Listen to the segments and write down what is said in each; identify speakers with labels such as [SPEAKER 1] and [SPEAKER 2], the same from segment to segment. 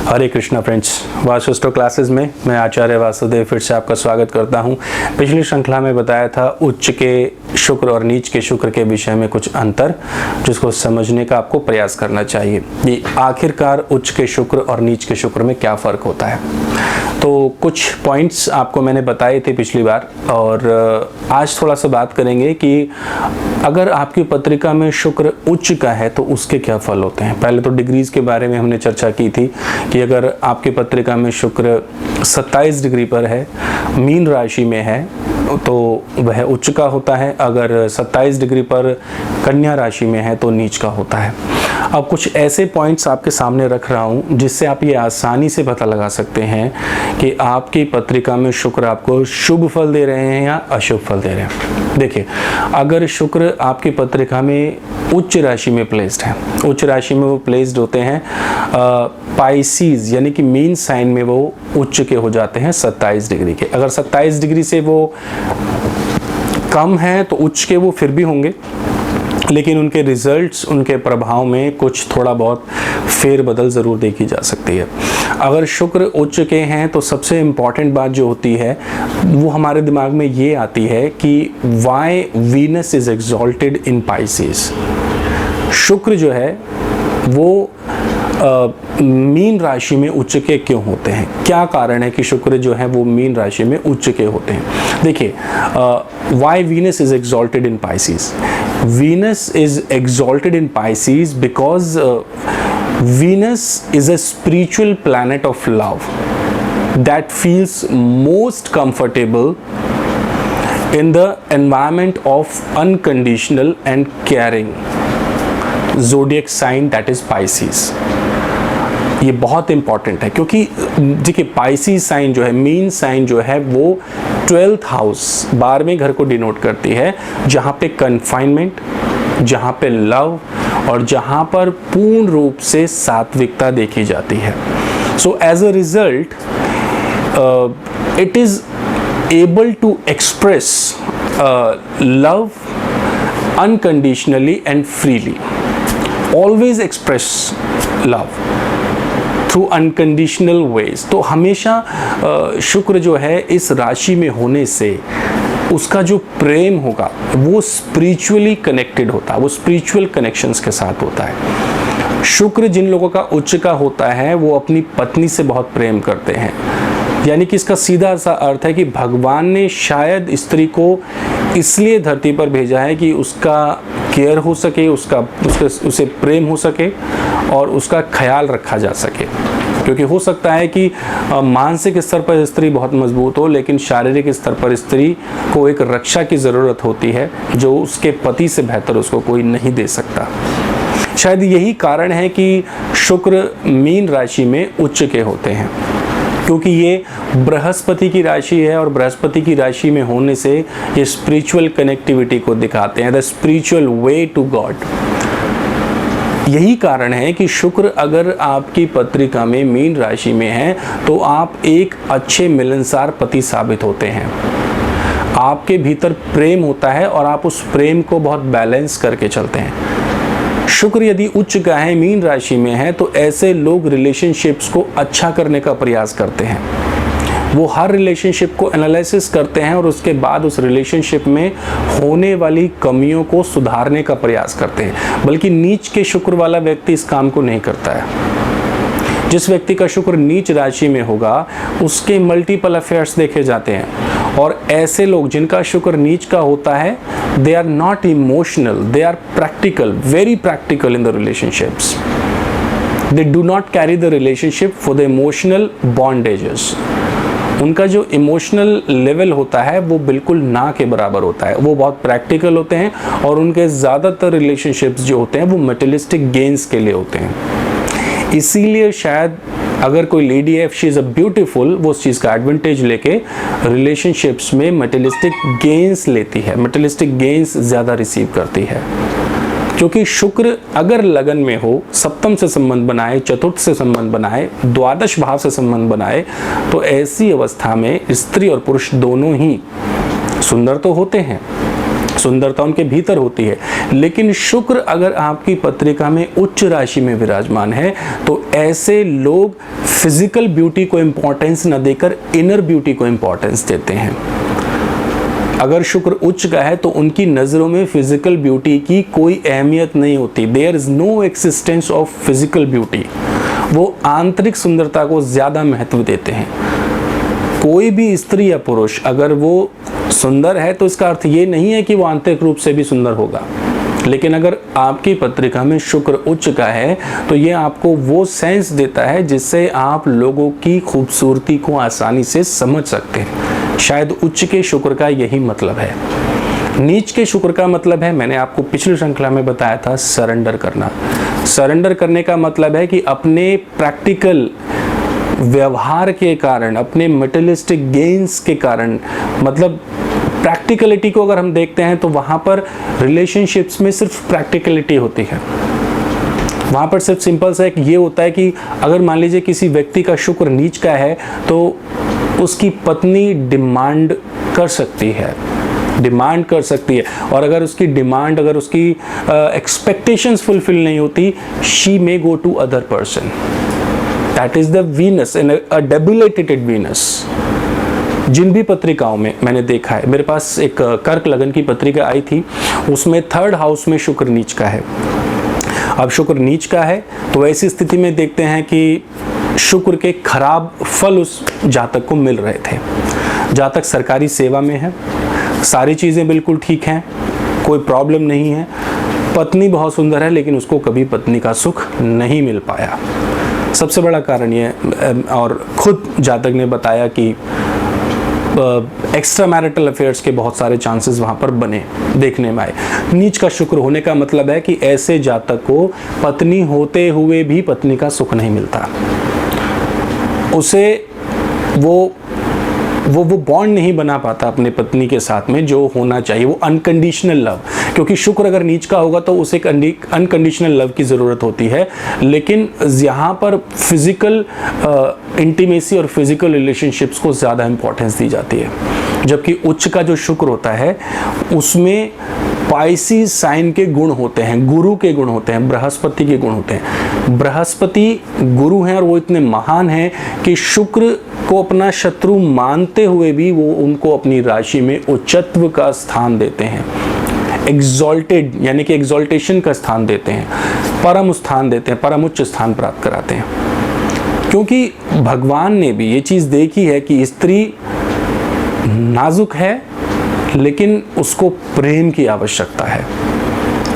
[SPEAKER 1] हरे Krishna friends, vastu classes में मैं आचार्य वासुदेव फिर से आपका स्वागत करता हूं। पिछली श्रृंखला में बताया था उच्च के शुक्र और नीच के शुक्र के विषय में कुछ अंतर, जिसको समझने का आपको प्रयास करना चाहिए कि आखिरकार उच्च के शुक्र और नीच के शुक्र में क्या फ़र्क होता है। तो कुछ पॉइंट्स आपको मैंने बताए थे पिछली बार, और आज थोड़ा सा बात करेंगे कि अगर आपकी पत्रिका में शुक्र उच्च का है तो उसके क्या फल होते हैं। पहले तो डिग्रीज के बारे में हमने चर्चा की थी कि अगर आपकी पत्रिका में शुक्र 27 डिग्री पर है, मीन राशि में है, तो वह उच्च का होता है। अगर 27 डिग्री पर कन्या राशि में है तो नीच का होता है। अब कुछ ऐसे पॉइंट्स आपके सामने रख रहा हूं जिससे आप ये आसानी से पता लगा सकते हैं कि आपकी पत्रिका में शुक्र आपको शुभ फल दे रहे हैं या अशुभ फल दे रहे हैं। देखिए, अगर शुक्र आपकी पत्रिका में उच्च राशि में प्लेस्ड है, उच्च राशि में वो प्लेस्ड होते हैं पाइसीज यानी कि मीन साइन में वो उच्च के हो जाते हैं 27 डिग्री के। अगर 27 डिग्री से वो कम है तो उच्च के वो फिर भी होंगे, लेकिन उनके रिजल्ट्स, उनके प्रभाव में कुछ थोड़ा बहुत फेरबदल ज़रूर देखी जा सकती है। अगर शुक्र उच्च के हैं तो सबसे इम्पॉर्टेंट बात जो होती है वो हमारे दिमाग में ये आती है कि why Venus is exalted in Pisces. शुक्र जो है वो मीन राशि में उच्च के क्यों होते हैं, क्या कारण है कि शुक्र जो है वो मीन राशि में उच्च के होते हैं। देखिए, why Venus is exalted in Pisces. Venus is exalted in Pisces because Venus is a spiritual planet of love that feels most comfortable in the environment of unconditional and caring zodiac sign that is Pisces। ये बहुत important है क्योंकि देखिए, Pisces sign जो है, mean sine जो है, वो 12th हाउस 12वें घर को डिनोट करती है, जहाँ पे कन्फाइनमेंट, जहाँ पे लव और जहाँ पर पूर्ण रूप से सात्विकता देखी जाती है। So as a result it is able to express love unconditionally and freely, always express love through unconditional ways। तो हमेशा शुक्र जो है इस राशि में होने से उसका जो प्रेम होगा वो स्पिरिचुअली कनेक्टेड होता है, वो स्पिरिचुअल कनेक्शंस के साथ होता है। शुक्र जिन लोगों का उच्च का होता है वो अपनी पत्नी से बहुत प्रेम करते हैं, यानी कि इसका सीधा सा अर्थ है कि भगवान ने शायद स्त्री को इसलिए धरती पर भेजा है कि उसका केयर हो सके, उसे प्रेम हो सके और उसका ख्याल रखा जा सके। क्योंकि हो सकता है कि मानसिक स्तर पर स्त्री बहुत मजबूत हो, लेकिन शारीरिक स्तर पर स्त्री को एक रक्षा की ज़रूरत होती है जो उसके पति से बेहतर उसको कोई नहीं दे सकता। शायद यही कारण है कि शुक्र मीन राशि में उच्च के होते हैं, क्योंकि ये बृहस्पति की राशि है और बृहस्पति की राशि में होने से ये स्पिरिचुअल कनेक्टिविटी को दिखाते हैं, the spiritual way to God. यही कारण है कि शुक्र अगर आपकी पत्रिका में मीन राशि में है तो आप एक अच्छे मिलनसार पति साबित होते हैं। आपके भीतर प्रेम होता है और आप उस प्रेम को बहुत बैलेंस करके चलते हैं। शुक्र यदि उच्च का है, मीन राशि में है, तो ऐसे लोग रिलेशनशिप्स को अच्छा करने का प्रयास करते हैं। वो हर रिलेशनशिप को एनालिसिस करते हैं और उसके बाद उस रिलेशनशिप में होने वाली कमियों को सुधारने का प्रयास करते हैं। बल्कि नीच के शुक्र वाला व्यक्ति इस काम को नहीं करता है। जिस व्यक्ति का शुक्र नीच राशि में होगा उसके मल्टीपल अफेयर्स देखे जाते हैं, और ऐसे लोग जिनका शुक्र नीच का होता है, they are not emotional, they are practical, very practical in the relationships. They do not carry the relationship for the emotional bondages. उनका जो इमोशनल लेवल होता है वो बिल्कुल ना के बराबर होता है। वो बहुत प्रैक्टिकल होते हैं और उनके ज़्यादातर रिलेशनशिप्स जो होते हैं वो मटेरियलिस्टिक गेन्स के लिए होते हैं। इसीलिए शायद अगर कोई लेडी है, शी इज़ अ ब्यूटीफुल, वो उस चीज़ का एडवांटेज लेके रिलेशनशिप्स में मटेरियलिस्टिक गेन्स लेती है, मटेरियलिस्टिक गेन्स ज़्यादा रिसीव करती है। क्योंकि शुक्र अगर लगन में हो, सप्तम से संबंध बनाए, चतुर्थ से संबंध बनाए, द्वादश भाव से संबंध बनाए, तो ऐसी अवस्था में स्त्री और पुरुष दोनों ही सुंदर तो होते हैं, सुंदरता उनके भीतर होती है, लेकिन शुक्र अगर आपकी पत्रिका में उच्च राशि में विराजमान है तो ऐसे लोग फिजिकल ब्यूटी को इंपॉर्टेंस न देकर इनर ब्यूटी को इंपॉर्टेंस देते हैं। अगर शुक्र उच्च का है तो उनकी नज़रों में फिजिकल ब्यूटी की कोई अहमियत नहीं होती। There is no existence of physical beauty. वो आंतरिक सुंदरता को ज़्यादा महत्व देते हैं। कोई भी स्त्री या पुरुष अगर वो सुंदर है तो इसका अर्थ ये नहीं है कि वो आंतरिक रूप से भी सुंदर होगा, लेकिन अगर आपकी पत्रिका में शुक्र उच्च का है तो ये आपको वो सेंस देता है जिससे आप लोगों की खूबसूरती को आसानी से समझ सकते हैं। शायद उच्च के शुक्र का यही मतलब है। नीच के शुक्र का मतलब है, मैंने आपको पिछली श्रृंखला में बताया था, सरेंडर करना। सरेंडर करने का मतलब है कि अपने प्रैक्टिकल व्यवहार के कारण, अपने मटेरियलिस्टिक गेन्स के कारण, मतलब प्रैक्टिकलिटी को अगर हम देखते हैं तो वहाँ पर रिलेशनशिप्स में सिर्फ प्रैक्टिकलिटी होती है। वहाँ पर सिर्फ सिंपल सा एक ये होता है कि अगर मान लीजिए किसी व्यक्ति का शुक्र नीच का है तो उसकी पत्नी डिमांड कर सकती है, डिमांड कर सकती है, और अगर उसकी डिमांड, अगर उसकी एक्सपेक्टेशंस फुलफिल नहीं होती, she may go to other person. That is the Venus, a debilitated Venus. जिन भी पत्रिकाओं में मैंने देखा है, मेरे पास एक कर्क लगन की पत्रिका आई थी, उसमें 3rd हाउस में शुक्र नीच का है। अब शुक्र नीच का है तो ऐसी स्थिति में देखते हैं कि शुक्र के खराब फल उस जातक को मिल रहे थे। जातक सरकारी सेवा में है, सारी चीज़ें बिल्कुल ठीक हैं, कोई प्रॉब्लम नहीं है, पत्नी बहुत सुंदर है, लेकिन उसको कभी पत्नी का सुख नहीं मिल पाया। सबसे बड़ा कारण ये, और खुद जातक ने बताया कि एक्स्ट्रा मैरिटल अफेयर्स के बहुत सारे चांसेस वहाँ पर बने, देखने में आए। नीच का शुक्र होने का मतलब है कि ऐसे जातक को पत्नी होते हुए भी पत्नी का सुख नहीं मिलता, उसे वो बॉन्ड नहीं बना पाता अपने पत्नी के साथ में जो होना चाहिए, वो अनकंडीशनल लव। क्योंकि शुक्र अगर नीच का होगा तो उसे अनकंडीशनल लव की ज़रूरत होती है, लेकिन यहाँ पर फिजिकल इंटीमेसी और फिजिकल रिलेशनशिप्स को ज़्यादा इंपॉर्टेंस दी जाती है। जबकि उच्च का जो शुक्र होता है उसमें पाइसी साइन के गुण होते हैं, गुरु के गुण होते हैं, बृहस्पति के गुण होते हैं। बृहस्पति गुरु हैं और वो इतने महान हैं कि शुक्र को अपना शत्रु मानते हुए भी वो उनको अपनी राशि में उच्चत्व का स्थान देते हैं, एग्जॉल्टेड यानी कि एग्जॉल्टेशन का स्थान देते हैं, परम स्थान देते हैं, परम उच्च स्थान प्राप्त कराते हैं। क्योंकि भगवान ने भी ये चीज़ देखी है कि स्त्री नाजुक है, लेकिन उसको प्रेम की आवश्यकता है,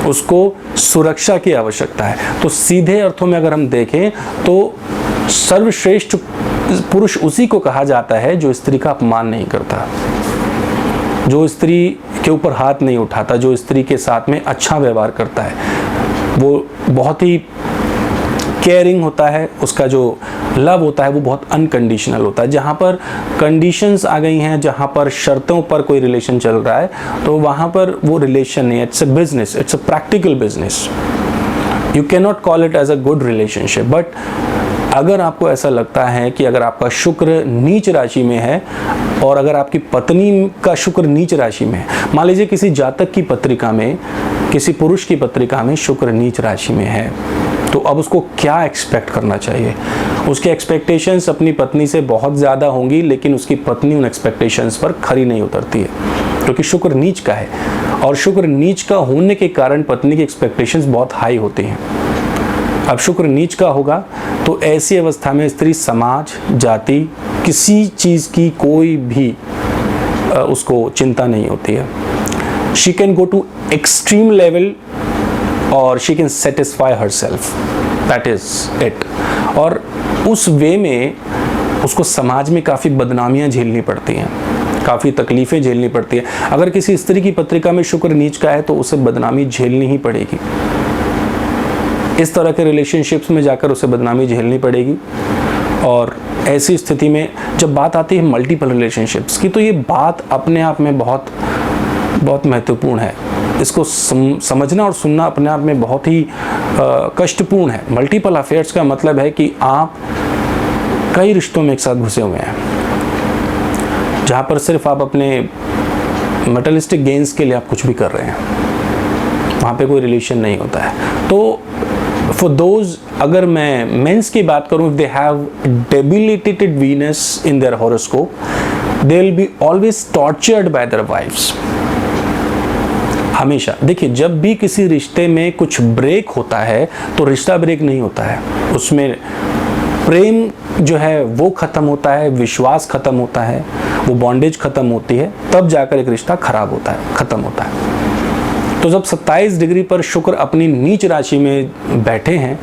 [SPEAKER 1] उसको सुरक्षा की आवश्यकता है। तो सीधे अर्थों में अगर हम देखें तो सर्वश्रेष्ठ पुरुष उसी को कहा जाता है जो स्त्री का अपमान नहीं करता, जो स्त्री के ऊपर हाथ नहीं उठाता, जो स्त्री के साथ में अच्छा व्यवहार करता है। वो बहुत ही केयरिंग होता है, उसका जो लव होता है वो बहुत अनकंडीशनल होता है। जहाँ पर कंडीशंस आ गई हैं, जहाँ पर शर्तों पर कोई रिलेशन चल रहा है, तो वहाँ पर वो रिलेशन नहीं है, it's a business, it's a practical business. You can not call it as a good relationship. But अगर आपको ऐसा लगता है कि अगर आपका शुक्र नीच राशि में है और अगर आपकी पत्नी का शुक्र नीच राशि में है, मान लीजिए किसी जातक की पत्रिका में, किसी पुरुष की पत्रिका में शुक्र नीच राशि में है, तो अब उसको क्या एक्सपेक्ट करना चाहिए? उसके एक्सपेक्टेशंस अपनी पत्नी से बहुत ज़्यादा होंगी, लेकिन उसकी पत्नी उन एक्सपेक्टेशंस पर खरी नहीं उतरती है, क्योंकि शुक्र नीच का है। और शुक्र नीच का होने के कारण पत्नी की एक्सपेक्टेशंस बहुत हाई होती हैं। अब शुक्र नीच का होगा तो ऐसी अवस्था में स्त्री समाज, जाति, किसी चीज़ की कोई भी उसको चिंता नहीं होती है। She can go to extreme level और she can satisfy her self, that is it. और उस वे में उसको समाज में काफ़ी बदनामियां झेलनी पड़ती हैं, काफ़ी तकलीफ़ें झेलनी पड़ती हैं। अगर किसी स्त्री की पत्रिका में शुक्र नीच का है तो उसे बदनामी झेलनी ही पड़ेगी। इस तरह के रिलेशनशिप्स में जाकर उसे बदनामी झेलनी पड़ेगी। और ऐसी स्थिति में जब बात आती है मल्टीपल रिलेशनशिप्स की, तो ये बात अपने आप में बहुत बहुत महत्वपूर्ण है। इसको समझना और सुनना अपने आप में बहुत ही कष्टपूर्ण है। मल्टीपल अफेयर्स का मतलब है कि आप कई रिश्तों में एक साथ घुसे हुए हैं, जहाँ पर सिर्फ आप अपने मटेरियलिस्टिक गेन्स के लिए आप कुछ भी कर रहे हैं, वहाँ पे कोई रिलेशन नहीं होता है। तो फॉर दोज, अगर मैं मेंस की बात करूँ, if they have debilitated Venus in their horoscope, they will be always tortured by their wifes. हमेशा देखिए, जब भी किसी रिश्ते में कुछ ब्रेक होता है तो रिश्ता ब्रेक नहीं होता है, उसमें प्रेम जो है वो खत्म होता है, विश्वास खत्म होता है, वो बॉन्डेज खत्म होती है, तब जाकर एक रिश्ता खराब होता है, खत्म होता है। तो जब 27 डिग्री पर शुक्र अपनी नीच राशि में बैठे हैं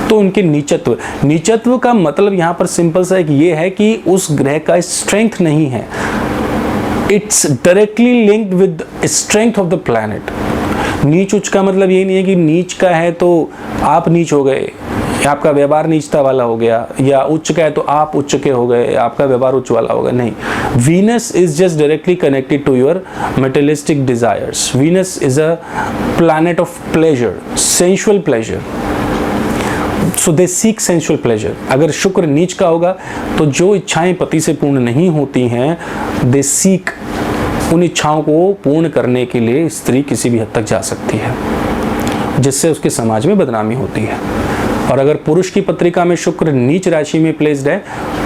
[SPEAKER 1] तो उनके नीचत्व का मतलब यहाँ पर सिंपल सा एक ये है कि उस ग्रह का स्ट्रेंथ नहीं है, it's directly linked with strength of the planet. नीच उच्च का मतलब ये नहीं है कि नीच का है तो आप नीच हो गए, आपका व्यवहार नीचता वाला हो गया, या उच्च का है तो आप उच्च के हो गए, आपका व्यवहार उच्च वाला हो गया, नहीं। Venus is just directly connected to your materialistic desires. Venus is a planet of pleasure, sensual pleasure, so they seek sensual pleasure. अगर शुक्र नीच का होगा तो जो इच्छाएं पति से पूर्ण नहीं होती हैं, दे सीक, उन इच्छाओं को पूर्ण करने के लिए स्त्री किसी भी हद तक जा सकती है, जिससे उसके समाज में बदनामी होती है। और अगर पुरुष की पत्रिका में शुक्र नीच राशि में प्लेस्ड है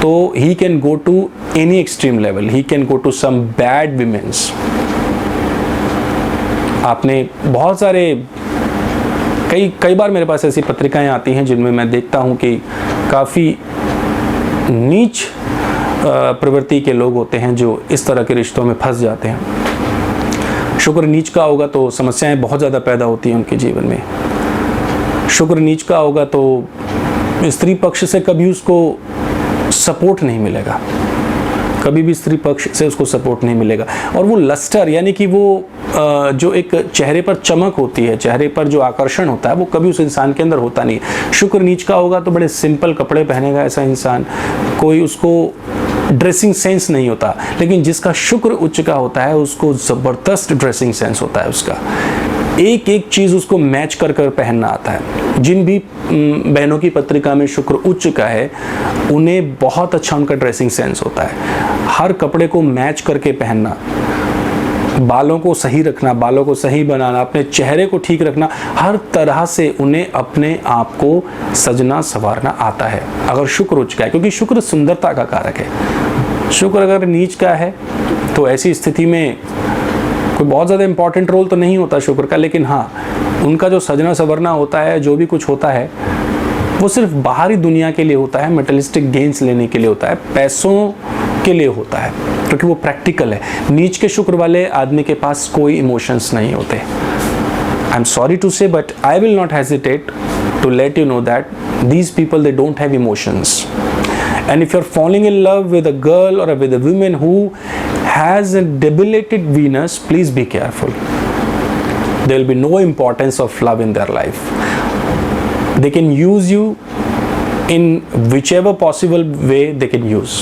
[SPEAKER 1] तो he can go to any extreme level, he can go to some bad womens. आपने बहुत सारे कई बार मेरे पास ऐसी पत्रिकाएं आती हैं जिनमें मैं देखता हूं कि काफ़ी नीच प्रवृत्ति के लोग होते हैं जो इस तरह के रिश्तों में फंस जाते हैं। शुक्र नीच का होगा तो समस्याएं बहुत ज़्यादा पैदा होती हैं उनके जीवन में। शुक्र नीच का होगा तो स्त्री पक्ष से कभी उसको सपोर्ट नहीं मिलेगा, कभी भी स्त्री पक्ष से उसको सपोर्ट नहीं मिलेगा। और वो लस्टर, यानी कि वो जो एक चेहरे पर चमक होती है, चेहरे पर जो आकर्षण होता है, वो कभी उस इंसान के अंदर होता नहीं। शुक्र नीच का होगा तो बड़े सिंपल कपड़े पहनेगा ऐसा इंसान, कोई उसको ड्रेसिंग सेंस नहीं होता। लेकिन जिसका शुक्र उच्च का होता है उसको ज़बरदस्त ड्रेसिंग सेंस होता है, उसका एक एक चीज़ उसको मैच कर कर पहनना आता है। जिन भी बहनों की पत्रिका में शुक्र उच्च का है उन्हें बहुत अच्छा उनका ड्रेसिंग सेंस होता है, हर कपड़े को मैच करके पहनना, बालों को सही रखना, बालों को सही बनाना, अपने चेहरे को ठीक रखना, हर तरह से उन्हें अपने आप को सजना संवारना आता है अगर शुक्र उच्च का है, क्योंकि शुक्र सुंदरता का कारक है। शुक्र अगर नीच का है तो ऐसी स्थिति में कोई बहुत ज़्यादा इंपॉर्टेंट रोल तो नहीं होता शुक्र का, लेकिन हाँ, उनका जो सजना संवरना होता है, जो भी कुछ होता है, वो सिर्फ बाहरी दुनिया के लिए होता है, मेटलिस्टिक गेन्स लेने के लिए होता है, पैसों के लिए होता है, क्योंकि वो प्रैक्टिकल है। नीच के शुक्र वाले आदमी के पास कोई इमोशंस नहीं होते। आई एम सॉरी टू से, but I will not hesitate to let you know that these people, they don't have emotions. And if you're falling in love with a girl or with a woman who has a debilitated Venus, please be careful. There will be no importance of love in their life. They can use you in whichever possible way they can use.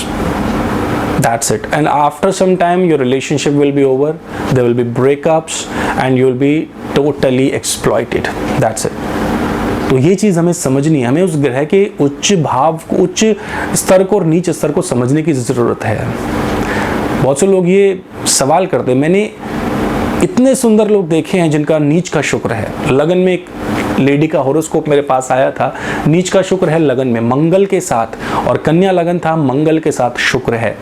[SPEAKER 1] That's it. And after some time your relationship will be over, there will be breakups and you will be totally exploited. That's it. तो ये चीज़ हमें समझनी है, हमें उस ग्रह के उच्च भाव, उच्च स्तर को और नीच स्तर को समझने की ज़रूरत है। बहुत से लोग ये सवाल करते हैं, मैंने इतने सुंदर लोग देखे हैं जिनका नीच का शुक्र है। लगन में एक लेडी का हॉरोस्कोप मेरे पास आया था, नीच का शुक्र है लगन में मंगल के साथ, और कन्या लगन था, मंगल के साथ शुक्र है,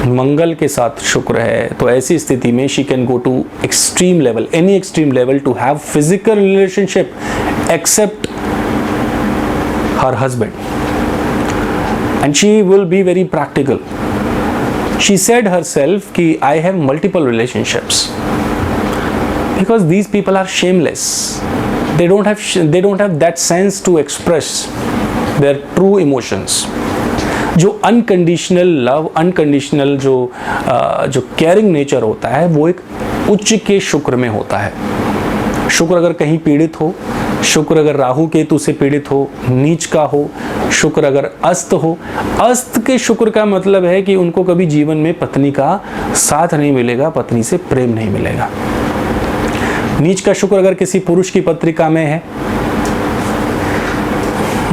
[SPEAKER 1] मंगल के साथ शुक्र है। तो ऐसी स्थिति में she can go to extreme level, any extreme level to have physical relationship except her husband, and she will be very practical. She said herself कि I have multiple relationships because these people are shameless. They don't have that sense to express their true emotions. जो unconditional love, unconditional जो caring nature होता है वो एक उच्च के शुक्र में होता है। शुक्र अगर कहीं पीड़ित हो, शुक्र अगर राहु केतु से पीड़ित हो, नीच का हो, शुक्र अगर अस्त हो, अस्त के शुक्र का मतलब है कि उनको कभी जीवन में पत्नी का साथ नहीं मिलेगा, पत्नी से प्रेम नहीं मिलेगा। नीच का शुक्र अगर किसी पुरुष की पत्रिका में है,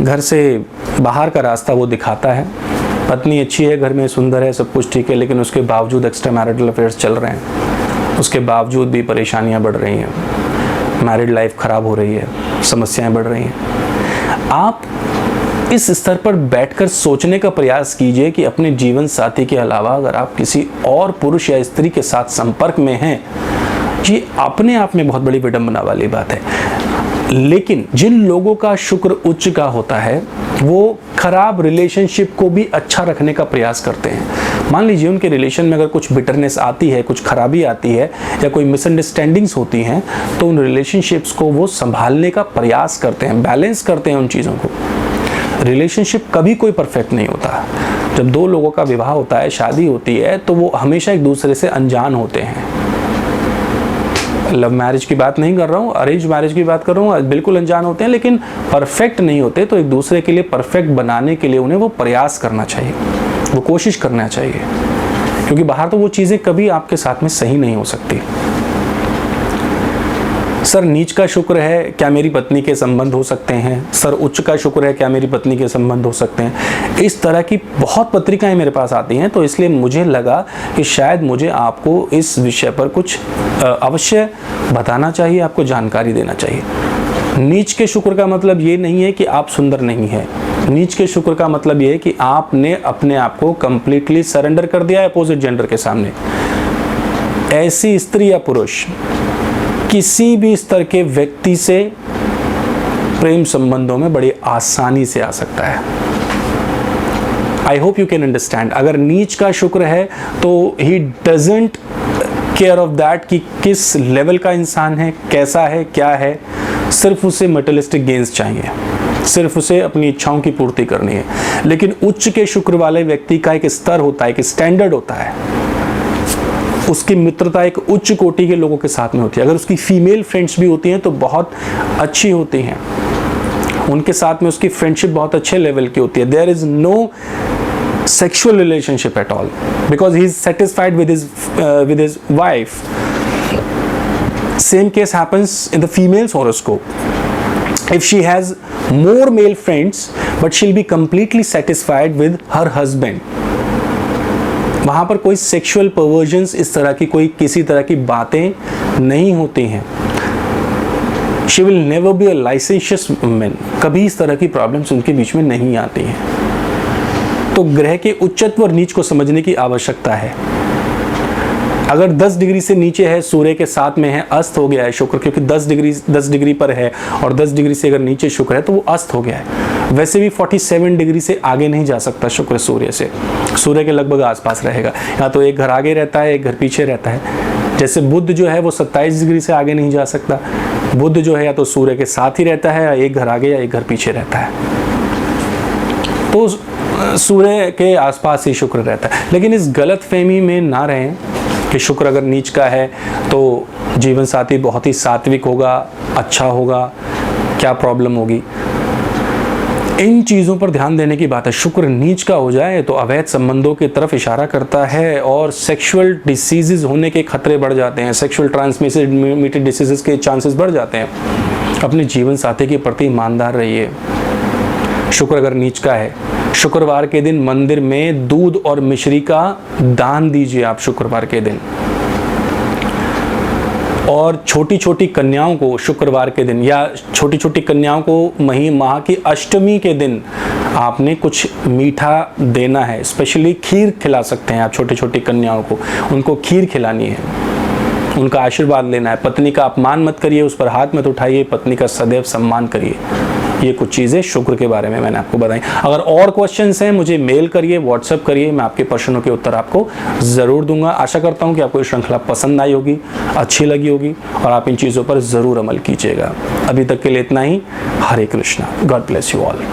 [SPEAKER 1] घर से बाहर का रास्ता वो दिखाता है, पत्नी अच्छी है, घर में सुंदर है, सब कुछ ठीक है, लेकिन उसके बावजूद एक्स्ट्रा मैरिटल अफेयर्स चल रहे हैं, उसके बावजूद भी परेशानियां बढ़ रही हैं, मैरिड लाइफ खराब हो रही है, समस्याएं बढ़ रही हैं। आप इस स्तर पर बैठकर सोचने का प्रयास कीजिए कि अपने जीवन साथी के अलावा अगर आप किसी और पुरुष या स्त्री के साथ संपर्क में हैं, ये अपने आप में बहुत बड़ी विडंबना वाली बात है। लेकिन जिन लोगों का शुक्र उच्च का होता है वो खराब रिलेशनशिप को भी अच्छा रखने का प्रयास करते हैं। मान लीजिए उनके रिलेशन में अगर कुछ बिटरनेस आती है, कुछ खराबी आती है या कोई मिसअंडरस्टैंडिंग्स होती हैं, तो उन रिलेशनशिप्स को वो संभालने का प्रयास करते हैं, बैलेंस करते हैं उन चीज़ों को। रिलेशनशिप कभी कोई परफेक्ट नहीं होता। जब दो लोगों का विवाह होता है, शादी होती है, तो वो हमेशा एक दूसरे से अनजान होते हैं। लव मैरिज की बात नहीं कर रहा हूँ, अरेंज मैरिज की बात कर रहा हूँ, बिल्कुल अनजान होते हैं, लेकिन परफेक्ट नहीं होते। तो एक दूसरे के लिए परफेक्ट बनाने के लिए उन्हें वो प्रयास करना चाहिए, वो कोशिश करना चाहिए, क्योंकि बाहर तो वो चीज़ें कभी आपके साथ में सही नहीं हो सकती। सर नीच का शुक्र है, क्या मेरी पत्नी के संबंध हो सकते हैं? सर उच्च का शुक्र है, क्या मेरी पत्नी के संबंध हो सकते हैं? इस तरह की बहुत पत्रिकाएं मेरे पास आती हैं, तो इसलिए मुझे लगा कि शायद मुझे आपको इस विषय पर कुछ अवश्य बताना चाहिए, आपको जानकारी देना चाहिए। नीच के शुक्र का मतलब ये नहीं है कि आप सुंदर नहीं हैं। नीच के शुक्र का मतलब ये है कि आपने अपने आप को कंप्लीटली सरेंडर कर दिया है अपोजिट जेंडर के सामने। ऐसी स्त्री या पुरुष किसी भी स्तर के व्यक्ति से प्रेम संबंधों में बड़ी आसानी से आ सकता है। I hope you can understand. अगर नीच का शुक्र है तो he doesn't care of that कि किस लेवल का इंसान है, कैसा है, क्या है। सिर्फ उसे मटेरियलिस्टिक गेन्स चाहिए, सिर्फ उसे अपनी इच्छाओं की पूर्ति करनी है। लेकिन उच्च के शुक्र वाले व्यक्ति का एक स्तर होता है, एक स्टैंडर्ड होता है। उसकी मित्रता एक उच्च कोटि के लोगों के साथ में होती है। अगर उसकी फीमेल फ्रेंड्स भी होती हैं तो बहुत अच्छी होती हैं, उनके साथ में उसकी फ्रेंडशिप बहुत अच्छे लेवल की होती है। There is no sexual relationship at all because he is satisfied with his wife. Same case happens in the female's horoscope. If she has more male friends but she'll be completely satisfied with her husband. वहाँ पर कोई sexual परवर्जन्स, इस तरह की कोई किसी तरह की बातें नहीं होती हैं। She will never be a licentious women. कभी इस तरह की प्रॉब्लम्स उनके बीच में नहीं आती हैं। तो ग्रह के उच्चत्व और नीच को समझने की आवश्यकता है। अगर 10 डिग्री से नीचे है, सूर्य के साथ में है, अस्त हो गया है शुक्र, क्योंकि 10 डिग्री पर है और 10 डिग्री से अगर नीचे शुक्र है तो वो अस्त हो गया है। वैसे भी 47 डिग्री से आगे नहीं जा सकता शुक्र सूर्य से, सूर्य के लगभग आसपास रहेगा। या तो एक घर आगे रहता है, एक घर पीछे रहता है। जैसे बुध जो है वो 27 डिग्री से आगे नहीं जा सकता। बुध जो है या तो सूर्य के साथ ही रहता है, या एक घर आगे या एक घर पीछे रहता है। तो सूर्य के आसपास ही शुक्र रहता है। लेकिन इस गलत फहमी में ना रहें कि शुक्र अगर नीच का है तो जीवन साथी बहुत ही सात्विक होगा, अच्छा होगा, क्या प्रॉब्लम होगी। इन चीज़ों पर ध्यान देने की बात है। शुक्र नीच का हो जाए तो अवैध संबंधों की तरफ इशारा करता है और सेक्सुअल डिसीजेज होने के खतरे बढ़ जाते हैं, सेक्सुअल ट्रांसमिटेड डिसीजेज के चांसेस बढ़ जाते हैं। अपने जीवन साथी के प्रति ईमानदार रहिए। शुक्र अगर नीच का है, शुक्रवार के दिन मंदिर में दूध और मिश्री का दान दीजिए आप शुक्रवार के दिन। और छोटी छोटी कन्याओं को शुक्रवार के दिन या छोटी छोटी कन्याओं को माह की अष्टमी के दिन आपने कुछ मीठा देना है। स्पेशली खीर खिला सकते हैं आप छोटी छोटी कन्याओं को, उनको खीर खिलानी है, उनका आशीर्वाद लेना है। पत्नी का अपमान मत करिए, उस पर हाथ मत उठाइए, पत्नी का सदैव सम्मान करिए। ये कुछ चीज़ें शुक्र के बारे में मैंने आपको बताई। अगर और क्वेश्चंस हैं मुझे मेल करिए, व्हाट्सएप करिए, मैं आपके प्रश्नों के उत्तर आपको ज़रूर दूंगा। आशा करता हूँ कि आपको ये श्रृंखला पसंद आई होगी, अच्छी लगी होगी और आप इन चीज़ों पर ज़रूर अमल कीजिएगा। अभी तक के लिए इतना ही। Hare Krishna. God bless you all.